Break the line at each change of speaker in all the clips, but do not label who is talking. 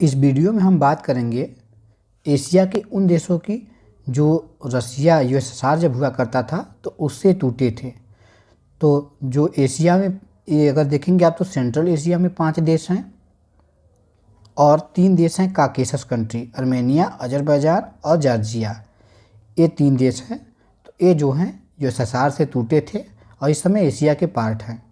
इस वीडियो में हम बात करेंगे एशिया के उन देशों की जो रसिया यूएसएसआर जब हुआ करता था तो उससे टूटे थे। तो जो एशिया में ये अगर देखेंगे आप तो सेंट्रल एशिया में 5 देश हैं और 3 देश हैं काकेशस कंट्री, आर्मेनिया, अजरबैजान और जॉर्जिया। ये 3 देश हैं। तो ये जो हैं यूएसएसआर से टूटे थे और इस समय एशिया के पार्ट हैं।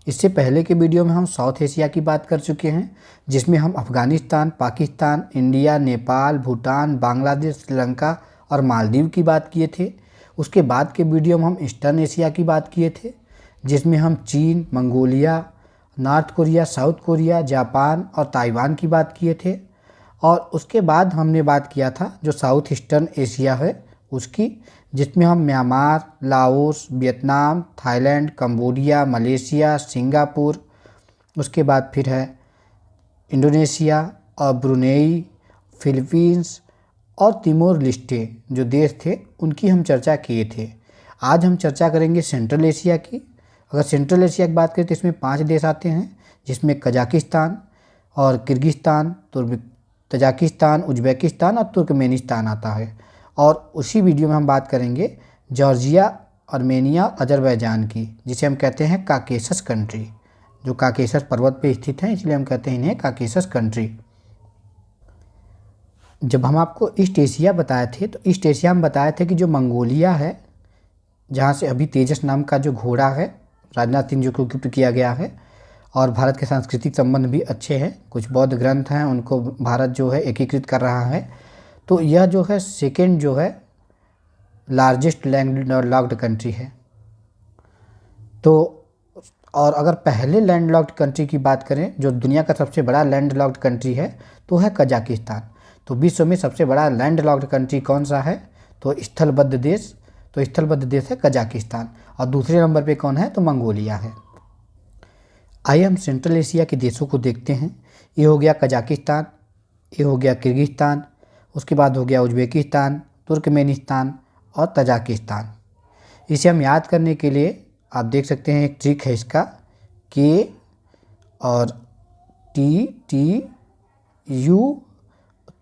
इससे पहले के वीडियो में हम साउथ एशिया की बात कर चुके हैं, जिसमें हम अफ़गानिस्तान, पाकिस्तान, इंडिया, नेपाल, भूटान, बांग्लादेश, श्रीलंका और मालदीव की बात किए थे। उसके बाद के वीडियो में हम ईस्टर्न एशिया की बात किए थे, जिसमें हम चीन, Mongolia, north Korea, south Korea, Japan और ताइवान की बात किए थे। और उसके बाद हमने बात किया था जो साउथ ईस्टर्न एशिया है उसकी, जिसमें हम Myanmar, Laos, Vietnam, Thailand, Cambodia, Malaysia, Singapore, उसके बाद फिर है इंडोनेशिया और ब्रुनेई, फिलीपींस और तिमोर लेस्टे जो देश थे उनकी हम चर्चा किए थे। आज हम चर्चा करेंगे सेंट्रल एशिया की। अगर सेंट्रल एशिया की बात करें तो इसमें 5 देश आते हैं, जिसमें कजाकिस्तान और किर्गिस्तान, तजाकिस्तान, उज्बेकिस्तान और तुर्कमेनिस्तान आता है। और उसी वीडियो में हम बात करेंगे जॉर्जिया, आर्मेनिया, अजरबैजान की, जिसे हम कहते हैं काकेशस कंट्री, जो काकेशस पर्वत पे स्थित हैं, इसलिए हम कहते हैं इन्हें काकेशस कंट्री। जब हम आपको ईस्ट एशिया बताए थे तो ईस्ट एशिया में बताए थे कि जो मंगोलिया है, जहाँ से अभी तेजस नाम का जो घोड़ा है राजनाथ सिंह जी को गिफ्ट किया गया है, और भारत के सांस्कृतिक संबंध भी अच्छे हैं, कुछ बौद्ध ग्रंथ हैं, उनको भारत जो है एकीकृत कर रहा है। तो यह जो है सेकेंड जो है लार्जेस्ट लैंड लॉक्ड कंट्री है। तो और अगर पहले लैंड लॉक्ड कंट्री की बात करें, जो दुनिया का सबसे बड़ा लैंड लॉक्ड कंट्री है, तो है कजाकिस्तान। तो विश्व में सबसे बड़ा लैंड लॉक्ड कंट्री कौन सा है? तो स्थलबद्ध देश, तो स्थलबद्ध देश है कजाकिस्तान। और दूसरे नंबर पे कौन है? तो मंगोलिया है। आइए हम सेंट्रल एशिया के देशों को देखते हैं। ये हो गया कजाकिस्तान, ये हो गया किर्गिस्तान, उसके बाद हो गया उज्बेकिस्तान, तुर्कमेनिस्तान और तजाकिस्तान। इसे हम याद करने के लिए आप देख सकते हैं एक ट्रिक है इसका, के और टी टी यू,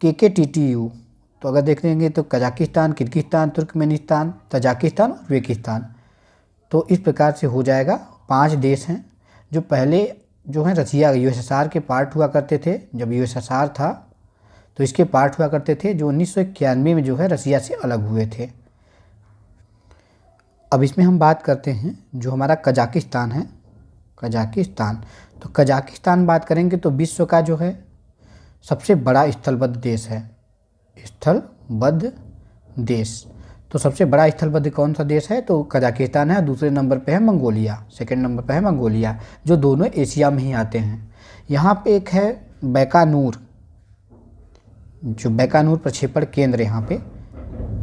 के टी टी यू। तो अगर देख लेंगे तो Kazakhstan, Kyrgyzstan, Turkmenistan, Tajikistan, Uzbekistan. तो इस प्रकार से हो जाएगा। 5 देश हैं जो पहले जो है रसिया यूएसएसआर के पार्ट हुआ करते थे। जब यूएसएसआर था तो इसके पार्ट हुआ करते थे, जो 1991 में जो है रसिया से अलग हुए थे। अब इसमें हम बात करते हैं जो हमारा कजाकिस्तान है, कजाकिस्तान। तो कजाकिस्तान बात करेंगे तो विश्व का जो है सबसे बड़ा स्थलबद्ध देश है, स्थलबद्ध देश। तो सबसे बड़ा स्थलबद्ध कौन सा देश है? तो कजाकिस्तान है। दूसरे नंबर पे है मंगोलिया, सेकंड नंबर पे है मंगोलिया, जो दोनों एशिया में ही आते हैं। यहाँ पे एक है बैकानूर, जो बैकानूर प्रक्षेपण केंद्र, यहाँ पे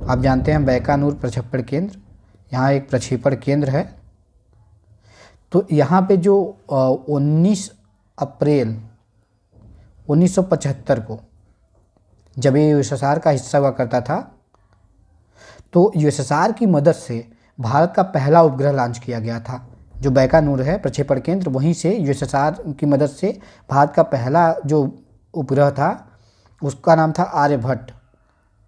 आप जानते हैं बैकानूर प्रक्षेपण केंद्र, यहाँ एक प्रक्षेपण केंद्र है। तो यहाँ पे जो 19 अप्रैल 1975 को जब ये यूएसएसआर का हिस्सा हुआ करता था, तो यूएसएसआर की मदद से भारत का पहला उपग्रह लॉन्च किया गया था। जो बैकानूर है प्रक्षेपण केंद्र, वहीं से यूएसएसआर की मदद से भारत का पहला जो उपग्रह था उसका नाम था आर्यभट्ट,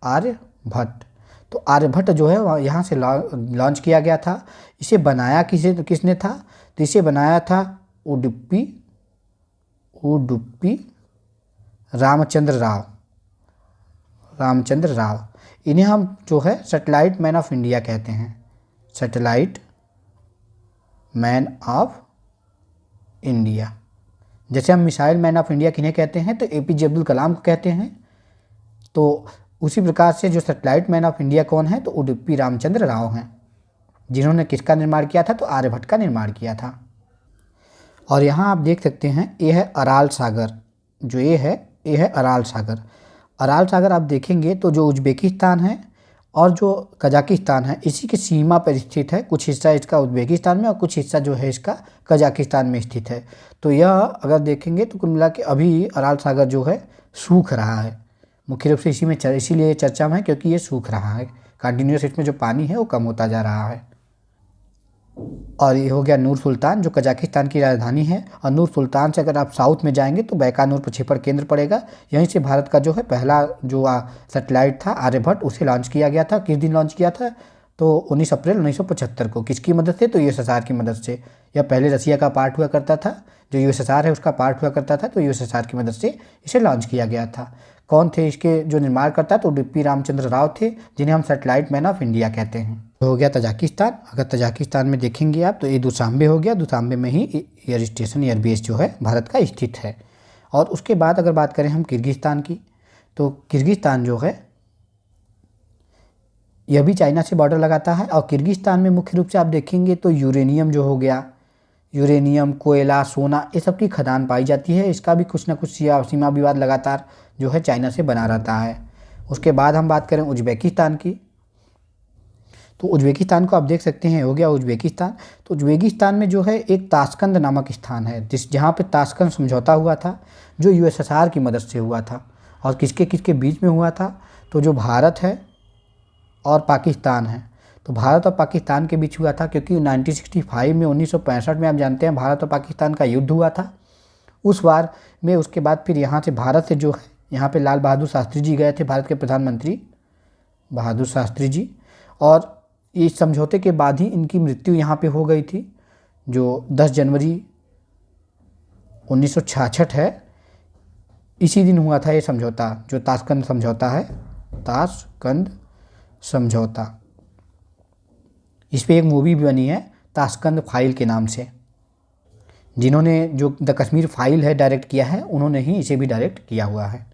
आर्यभट्ट। तो आर्यभट्ट जो है यहाँ से लॉन्च किया गया था। इसे बनाया किसने था? तो इसे बनाया था उडुपी रामचंद्र राव। इन्हें हम जो है सैटेलाइट मैन ऑफ इंडिया कहते हैं, सैटेलाइट मैन ऑफ इंडिया। जैसे हम मिसाइल मैन ऑफ इंडिया किन्हें कहते हैं? तो एपीजे अब्दुल कलाम को कहते हैं। तो उसी प्रकार से जो सैटेलाइट मैन ऑफ इंडिया कौन है? तो उडुपी रामचंद्र राव हैं, जिन्होंने किसका निर्माण किया था? तो आर्यभट्ट का निर्माण किया था। और यहाँ आप देख सकते हैं ये है अराल सागर, जो ये है अराल सागर। अराल सागर आप देखेंगे तो जो उज्बेकिस्तान है और जो कजाकिस्तान है इसी की सीमा पर स्थित है। कुछ हिस्सा इसका उज्बेकिस्तान में और कुछ हिस्सा जो है इसका कजाकिस्तान में स्थित है। तो यह अगर देखेंगे तो कुल मिला के अभी अराल सागर जो है सूख रहा है, मुख्य रूप से इसीलिए चर्चा में है क्योंकि ये सूख रहा है, कंटिन्यूस इसमें जो पानी है वो कम होता जा रहा है। और ये हो गया नूर सुल्तान जो कजाकिस्तान की राजधानी है। और नूर सुल्तान से अगर आप साउथ में जाएंगे तो बैकानूर प्रक्षेपण केंद्र पड़ेगा। यहीं से भारत का जो है पहला जो सैटेलाइट था आर्यभट्ट, उसे लॉन्च किया गया था। किस दिन लॉन्च किया था? तो 19 अप्रैल 1975 को। किसकी मदद से? तो यूएसएसआर की मदद से। यह पहले रसिया का पार्ट हुआ करता था, जो यूएसएसआर है उसका पार्ट हुआ करता था, तो यूएसएसआर की मदद से इसे लॉन्च किया गया था। कौन थे इसके जो निर्माणकर्ता? तो डीपी रामचंद्र राव थे, जिन्हें हम सैटेलाइट मैन ऑफ इंडिया कहते हैं। तो हो गया तजाकिस्तान। अगर तजाकिस्तान में देखेंगे आप तो ये दुशांबे हो गया। दुशांबे में ही एयर स्टेशन, एयर बेस जो है भारत का स्थित है। और उसके बाद अगर बात करें हम किर्गिस्तान की, तो किर्गिस्तान जो है यह भी चाइना से बॉर्डर लगाता है। और किर्गिस्तान में मुख्य रूप से आप देखेंगे तो यूरेनियम जो हो गया, यूरेनियम, कोयला, सोना, ये सब की खदान पाई जाती है। इसका भी कुछ ना कुछ सीमा विवाद लगातार जो है चाइना से बना रहता है। उसके बाद हम बात करें उज्बेकिस्तान की, तो उज्बेकिस्तान को आप देख सकते हैं, हो गया उज्बेकिस्तान। तो उज्बेकिस्तान में जो है एक ताशकंद नामक स्थान है, जहाँ पे ताशकंद समझौता हुआ था, जो यूएसएसआर की मदद से हुआ था। और किसके किसके बीच में हुआ था? तो जो भारत है और पाकिस्तान है, तो भारत और पाकिस्तान के बीच हुआ था। क्योंकि 1965 में 1965 में आप जानते हैं भारत और पाकिस्तान का युद्ध हुआ था। उस वार में उसके बाद फिर यहाँ से भारत से जो है, यहाँ पे लाल बहादुर शास्त्री जी गए थे, भारत के प्रधानमंत्री बहादुर शास्त्री जी। और इस समझौते के बाद ही इनकी मृत्यु यहाँ पे हो गई थी, जो 10 जनवरी 1966 है। इसी दिन हुआ था ये समझौता, जो ताशकंद समझौता है, ताशकंद समझौता। इस पे एक मूवी भी बनी है ताशकंद फाइल के नाम से। जिन्होंने जो द कश्मीर फाइल है डायरेक्ट किया है, उन्होंने ही इसे भी डायरेक्ट किया हुआ है।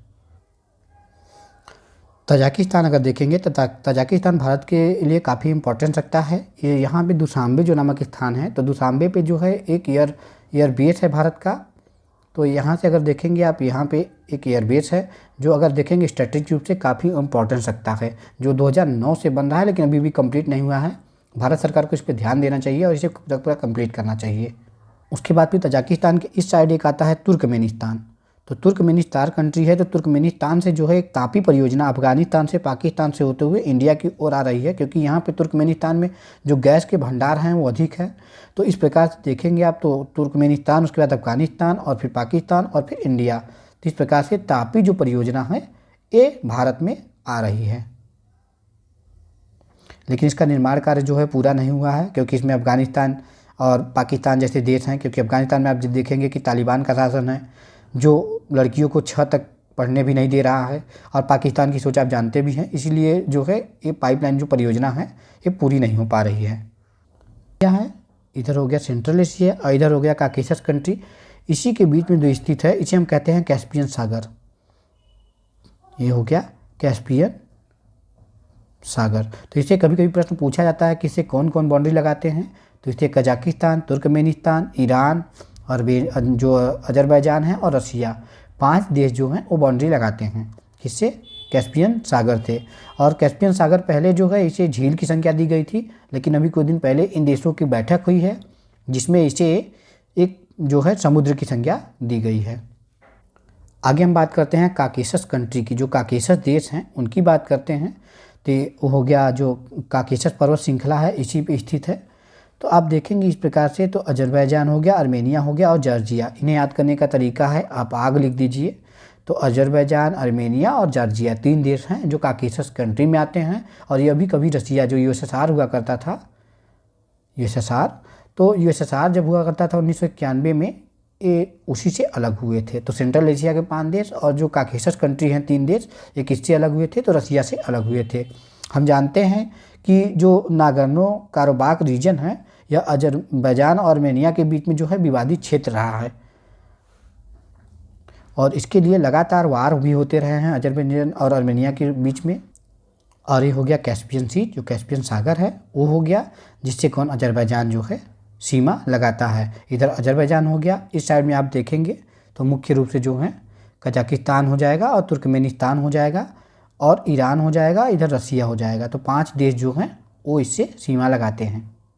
तजाकिस्तान अगर देखेंगे तो तजाकिस्तान भारत के लिए काफ़ी इम्पोर्टेंस रखता है। ये यहाँ पे दुशांबे जो नामक स्थान है, तो दुशांबे पे जो है एक एयर बेस है भारत का। तो यहाँ से अगर देखेंगे आप, यहाँ पे एक एयर बेस है जो अगर देखेंगे स्ट्रेटेजिक रूप से काफ़ी इम्पोर्टेंस रखता है, जो 2009 से बन रहा है लेकिन अभी भी कंप्लीट नहीं हुआ है। भारत सरकार को इस पर ध्यान देना चाहिए और इसे पूरा कंप्लीट करना चाहिए। उसके बाद फिर तजाकिस्तान के इस साइड एक आता है तुर्कमेनिस्तान। तो तुर्कमेनिस्तान कंट्री है, तो तुर्कमेनिस्तान से जो है एक तापी परियोजना अफगानिस्तान से, पाकिस्तान से होते हुए इंडिया की ओर आ रही है। क्योंकि यहाँ पे तुर्कमेनिस्तान में जो गैस के भंडार हैं वो अधिक है। तो इस प्रकार से देखेंगे आप तो तुर्कमेनिस्तान, उसके बाद अफगानिस्तान और फिर पाकिस्तान और फिर इंडिया। तो इस प्रकार से तापी जो परियोजना है ये भारत में आ रही है। लेकिन इसका निर्माण कार्य जो है पूरा नहीं हुआ है, क्योंकि इसमें अफगानिस्तान और पाकिस्तान जैसे देश हैं। क्योंकि अफगानिस्तान में आप देखेंगे कि तालिबान का शासन है, जो लड़कियों को 6 तक पढ़ने भी नहीं दे रहा है। और पाकिस्तान की सोच आप जानते भी हैं, इसीलिए जो है ये पाइपलाइन जो परियोजना है ये पूरी नहीं हो पा रही है। क्या है, इधर हो गया सेंट्रल एशिया और इधर हो गया काकेशस कंट्री। इसी के बीच में जो स्थित है इसे हम कहते हैं कैस्पियन सागर। ये हो गया कैस्पियन सागर। तो इससे कभी कभी प्रश्न पूछा जाता है कि इससे कौन कौन बाउंड्री लगाते हैं। तो इससे कजाकिस्तान, तुर्कमेनिस्तान, ईरान और जो अजरबैजान है और रसिया, 5 देश जो हैं वो बाउंड्री लगाते हैं। किससे? कैस्पियन सागर थे। और कैस्पियन सागर पहले जो है इसे झील की संख्या दी गई थी, लेकिन अभी कुछ दिन पहले इन देशों की बैठक हुई है जिसमें इसे एक जो है समुद्र की संज्ञा दी गई है। आगे हम बात करते हैं काकेशस कंट्री की। जो काकेशस देश हैं उनकी बात करते हैं। तो वो हो गया जो काकेशस पर्वत श्रृंखला है, इसी पे स्थित है। तो आप देखेंगे इस प्रकार से, तो अजरबैजान हो गया, आर्मेनिया हो गया और जॉर्जिया। इन्हें याद करने का तरीका है, आप आग लिख दीजिए। तो अजरबैजान, आर्मेनिया और जॉर्जिया 3 देश हैं जो काकेशस कंट्री में आते हैं। और ये अभी कभी रसिया जो यूएसएसआर हुआ करता था, यूएसएसआर, तो यूएसएसआर जब हुआ करता था 1991 में, ये उसी से अलग हुए थे। तो सेंट्रल एशिया के 5 देश और जो काकेशस कंट्री हैं 3 देश, ये किससे अलग हुए थे? तो रसिया से अलग हुए थे। हम जानते हैं कि जो नागर्नो कारोबाग रीजन है यह अजरबैजान और आर्मेनिया के बीच में जो है विवादित क्षेत्र रहा है। और इसके लिए लगातार वार भी होते रहे हैं अजरबैजान और आर्मेनिया के बीच में। और ये हो गया कैस्पियन सी, जो कैस्पियन सागर है वो हो गया, जिससे कौन अजरबैजान जो है सीमा लगाता है। इधर अजरबैजान हो गया। इस साइड में आप देखेंगे तो मुख्य रूप से जो है कजाकिस्तान हो जाएगा और तुर्कमेनिस्तान हो जाएगा और ईरान हो जाएगा, इधर रसिया हो जाएगा। तो 5 देश जो हैं वो इससे सीमा लगाते हैं।